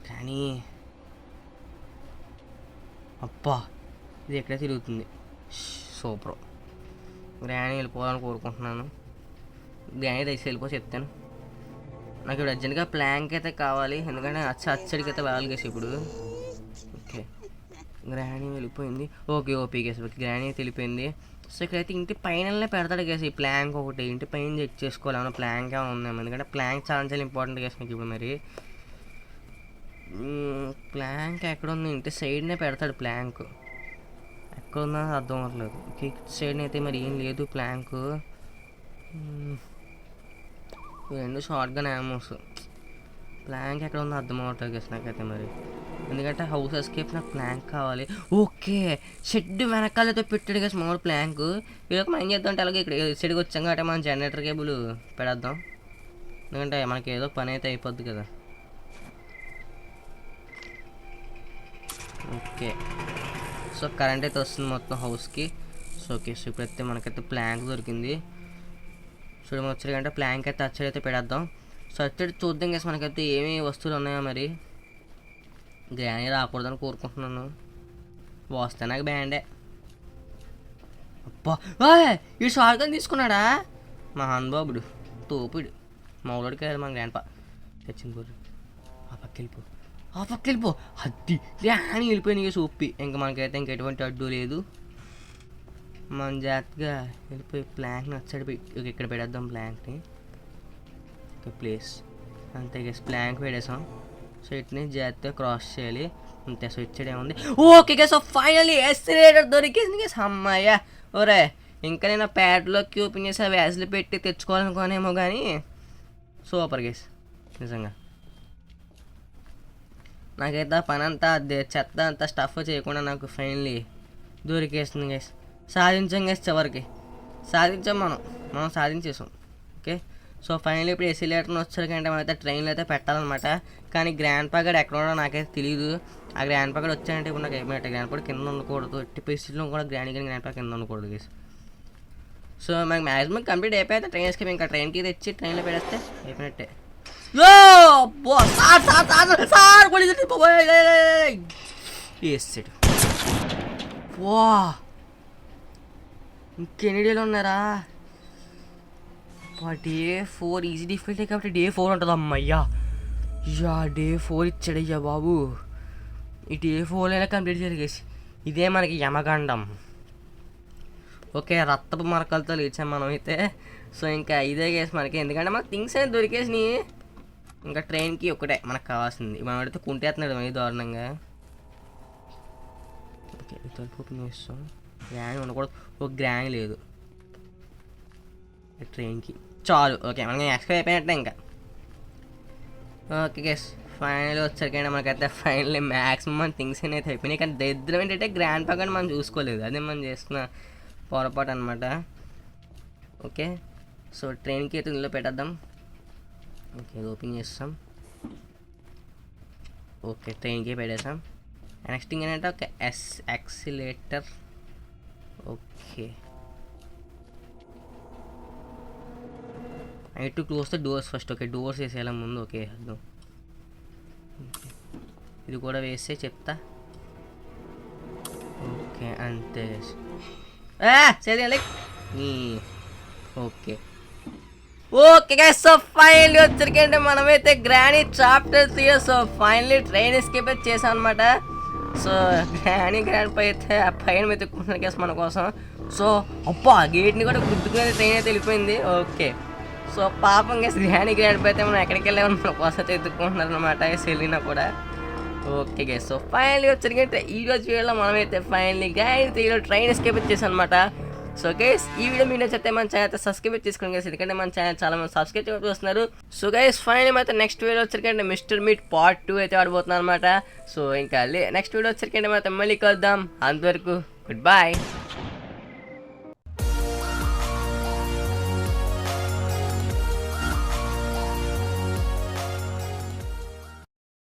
కానీ అబ్బా ఇది ఎక్కడే తిరుగుతుంది. సూపర్. గ్రాణి వెళ్ళిపోవాలని కోరుకుంటున్నాను. గ్రాణి దయచేసి వెళ్ళిపో చెప్తాను. నాకు ఇప్పుడు అర్జెంట్గా ప్లాంక్ అయితే కావాలి ఎందుకంటే అచ్చడికి అయితే వెళ్ళాలి కేసు ఇప్పుడు. ఓకే గ్రాణి వెళ్ళిపోయింది. ఓపీ కేసు గ్రాణి అయితే వెళ్ళిపోయింది. సో ఇక్కడైతే ఇంటి పైననే పెడతాడు కేసు ఈ ప్లాంక్ ఒకటి. ఇంటి పైన చెక్ చేసుకోవాలి ఏమన్నా ప్లాంక్ ఏమైనా ఉందేమో. ఎందుకంటే ప్లాంక్ చాలా చాలా ఇంపార్టెంట్ కేసు నాకు ఇప్పుడు. మరి ప్లాంక్ ఎక్కడ ఉంది? ఇంటి సైడ్నే పెడతాడు ప్లాంక్. ఎక్కడ ఉందో అర్థం అవ్వట్లేదు. ఇటు సైడ్ అయితే మరి ఏం లేదు plank. 2 shotgun ammos. Plank ఎక్కడ ఉందో అర్థం అవ్వట్లేదు కేసు నాకైతే మరి. ఎందుకంటే హౌస్ ఎస్కేప్ నాకు ప్లాంక్ కావాలి. ఓకే షెడ్ వెనకాలతో పెట్టాడు కేసు మామూలు ప్లాంక్. వీళ్ళకి మనం ఏం చేద్దాం అంటే అలాగే ఇక్కడ సైడ్కి వచ్చాం కాబట్టి మనం జనరేటర్ కేబుల్ పెడేద్దాం. ఎందుకంటే మనకి ఏదో పని అయితే అయిపోద్ది కదా. ఓకే సో కరెంట్ అయితే వస్తుంది మొత్తం హౌస్కి. సో ఓకే సో ఇప్పుడైతే మనకైతే ప్లాంక్ దొరికింది. చూడ వచ్చారంటే ప్లాంక్ అయితే అచ్చడైతే పెడేద్దాం. సో అచ్చడి చూద్దాం కేసు మనకైతే ఏమి వస్తువులు ఉన్నాయో మరి. గ్రానీ రాకూడదని కోరుకుంటున్నాను. వస్తే నాకు బ్యాండే. అబ్బా ఈ షార్ట్ గన్ తీసుకున్నాడా మహానుభావుడు తోపుడు. మౌలోడికి వెళ్ళాడు మన గ్రాండ్ పా తెచ్చింది పోరు. ఆ పక్క వెళ్ళిపో అద్ది గ్రానీ వెళ్ళిపోయినాయి సూప్పి. ఇంకా మనకైతే ఇంకెటువంటి అడ్డు లేదు. మన జాగ్రత్తగా వెళ్ళిపోయి ప్లాంక్ నచ్చాడు. ఇక్కడ పెడేద్దాం ప్లాంక్ని. ఒక ప్లేస్ అంతే గేస్ ప్లాంక్ పెట్టేసాం. సో ఇట్ని జాగ్రత్తగా క్రాస్ చేయాలి అంతే. సో ఇచ్చాడు ఏముంది. Okay guys so finally accelerator దొరికేసింది గేస్. అమ్మాయ్యా ఓరే ఇంకా నేను ప్యాడ్లోకి ఓపెన్ చేసి ఆ వ్యాసులు పెట్టి తెచ్చుకోవాలనుకోనేమో కానీ సూపర్ గేస్ నిజంగా. నాకైతే ఆ పని అంతా చెత్త అంతా స్టఫ్ చేయకుండా నాకు ఫైనల్లీ దొరికేస్తుంది గేస్. సాధించాం గేస్ చివరికి. సాధించాం మనం సాధించేసాం. ఓకే సో ఫైనల్ ఇప్పుడు ఎసిలేటర్ని వచ్చాకంటే మనమైతే ట్రైన్లో అయితే పెట్టాలన్నమాట. కానీ గ్రాండ్ పా గడ్ ఎక్కడ ఉన్నాడో నాకైతే తెలియదు. ఆ గ్రాండ్ పా గడ్ వచ్చాయంటే ఇప్పుడు నాకు అయిపోయినట్టే. గ్రాండ్ పా కింద ఉండకూడదు, ఎట్టి పరిస్థితుల్లో కూడా గ్రాండ్ పా కింద ఉండకూడదు గైస్. సో మనకి మ్యాక్సిమం కంప్లీట్ అయిపోతే ట్రైన్ ఎస్కేప్, ఇంకా ట్రైన్కి తెచ్చి ట్రైన్లో పెడేస్తే అయిపోయినట్టే. వా ఇంకెన్ని డేలు ఉన్నారా? డే 4 ఈజీ డిఫికల్టీ కాబట్టి డే 4 ఉంటుంది. అమ్మయ్యా డే 4 ఇచ్చాడయ్యా బాబు. ఈ డే 4 అయినా కంప్లీట్ జరిగేసి ఇదే మనకి యమగండం. ఓకే రక్తపు మరకలతో లేచాం మనం అయితే. సో ఇంకా ఇదే కేసు మనకి, ఎందుకంటే మనకు థింగ్స్ అనేది దొరికేసినాయి. ఇంకా ట్రైన్కి ఒకటే మనకు కావాల్సింది. మనం అడిగితే కుంటేస్తున్నాడు మరీ దారుణంగా. ఓకే తలుపు ఓపెన్ చేస్తాం. గ్రాండ్ ఉండకూడదు, ఒక గ్రాండ్ లేదు ట్రైన్కి. చాలు ఓకే మనకి ఎక్స్ట్రా అయిపోయినట్టే ఇంకా. ఓకే గెస్ ఫైనల్ వచ్చాకంటే మనకైతే ఫైనల్లీ మ్యాక్సిమం థింగ్స్ అనేది అయిపోయినాయి. కానీ దరిద్రం ఏంటంటే గ్రాండ్ పా కానీ మనం చూసుకోలేదు, అదే మనం చేస్తున్న పొరపాటు అనమాట. ఓకే సో ట్రైన్కి అయితే ఇందులో పెట్టేద్దాం. ఓకే ఇది ఓపెన్ చేస్తాం. ఓకే ట్రైన్కి పెట్టేసాం. నెక్స్ట్ థింగ్ ఏంటంటే okay accelerator. Okay I to close the doors first. Okay doors వేసేయాలి ముందు. ఓకే ఇది కూడా వేస్తే చెప్తా. ఓకే అంతే like okay okay guys. So finally వచ్చరికంటే మనమైతే granny chapter 3 so finally train escape అయితే చేసాం అనమాట. సో గ్రాండ్ పై అయితే ఆ పైన వెతుక్కుంటున్నాను గైస్ మన కోసం. సో అబ్బా గేట్ని కూడా గుద్దుకునే ట్రైన్ అయితే వెళ్ళిపోయింది. ఓకే సో పాపం గైస్ గ్రాండ్ పై అయితే మనం ఎక్కడికి వెళ్ళామని మన కోసం అయితే ఎత్తుక్కుంటున్నారు అనమాట సెలీనా కూడా. ఓకే గైస్ సో ఫైనల్లీ వచ్చరికంటే ఈరోజు వీడియోలో మనమైతే ఫైనల్లీ గ్రాండ్ 3లో ట్రైన్ ఎస్కేప్ చేసాం అనమాట. సో గైస్ ఈ వీడియో మీరు నచ్చితే మన ఛానల్ అయితే సబ్స్క్రైబ్ చేసుకోండి గైస్, ఎందుకంటే మన ఛానల్ చాలా మంది సబ్స్క్రైబ్ చేస్తున్నారు. సో గైస్ ఫైనల్ అయితే నెక్స్ట్ వీడియో వచ్చరికంటే మిస్టర్ మీట్ పార్ట్ 2 అయితే ఆడబోతున్నాను అనమాట. సో ఇంకా నెక్స్ట్ వీడియో వచ్చరికంటే మనం మళ్ళీ కలుద్దాం. అంతవరకు గుడ్ బాయ్.